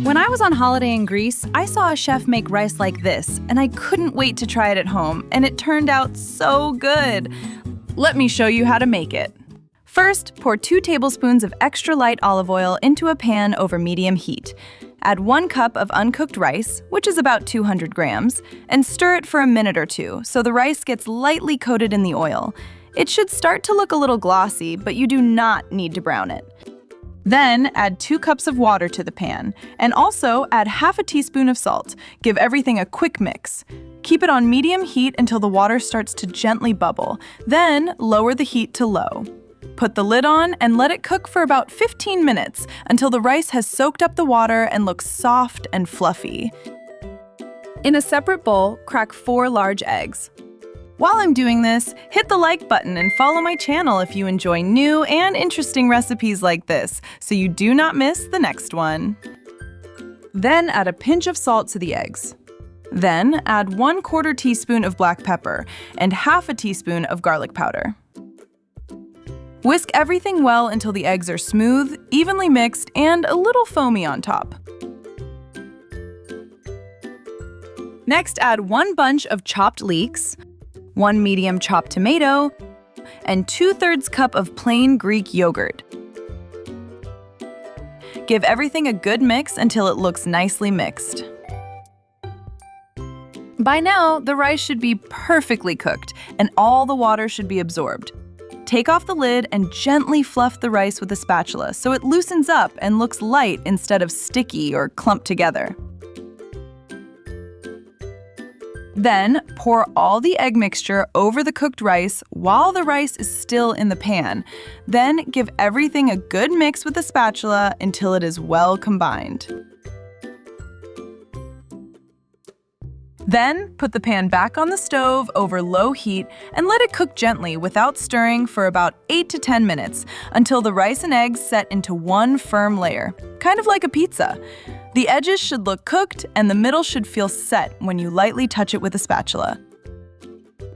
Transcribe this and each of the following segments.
When I was on holiday in Greece, I saw a chef make rice like this, and I couldn't wait to try it at home, and it turned out so good. Let me show you how to make it. First, pour 2 tablespoons of extra light olive oil into a pan over medium heat. Add 1 cup of uncooked rice, which is about 200 grams, and stir it for a minute or two so the rice gets lightly coated in the oil. It should start to look a little glossy, but you do not need to brown it. Then add 2 cups of water to the pan, and also add half a teaspoon of salt. Give everything a quick mix. Keep it on medium heat until the water starts to gently bubble. Then lower the heat to low. Put the lid on and let it cook for about 15 minutes until the rice has soaked up the water and looks soft and fluffy. In a separate bowl, crack 4 large eggs. While I'm doing this, hit the like button and follow my channel if you enjoy new and interesting recipes like this, so you do not miss the next one. Then add a pinch of salt to the eggs. Then add 1/4 teaspoon of black pepper and half a teaspoon of garlic powder. Whisk everything well until the eggs are smooth, evenly mixed, and a little foamy on top. Next, add 1 bunch of chopped leeks, 1 medium chopped tomato, and 2/3 cup of plain Greek yogurt. Give everything a good mix until it looks nicely mixed. By now, the rice should be perfectly cooked and all the water should be absorbed. Take off the lid and gently fluff the rice with a spatula so it loosens up and looks light instead of sticky or clumped together. Then, pour all the egg mixture over the cooked rice while the rice is still in the pan. Then, give everything a good mix with a spatula until it is well combined. Then, put the pan back on the stove over low heat and let it cook gently without stirring for about 8 to 10 minutes until the rice and eggs set into one firm layer, kind of like a pizza. The edges should look cooked and the middle should feel set when you lightly touch it with a spatula.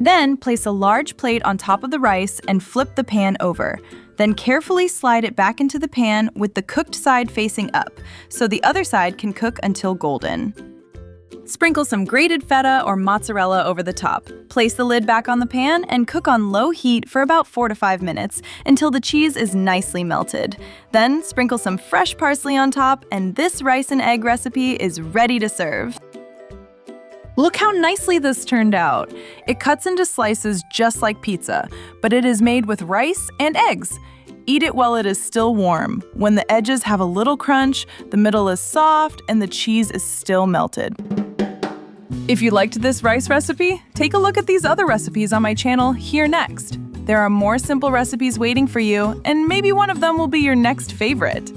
Then, place a large plate on top of the rice and flip the pan over. Then carefully slide it back into the pan with the cooked side facing up, so the other side can cook until golden. Sprinkle some grated feta or mozzarella over the top. Place the lid back on the pan and cook on low heat for about 4 to 5 minutes until the cheese is nicely melted. Then sprinkle some fresh parsley on top and this rice and egg recipe is ready to serve. Look how nicely this turned out. It cuts into slices just like pizza, but it is made with rice and eggs. Eat it while it is still warm, when the edges have a little crunch, the middle is soft, and the cheese is still melted. If you liked this rice recipe, take a look at these other recipes on my channel here next. There are more simple recipes waiting for you, and maybe one of them will be your next favorite.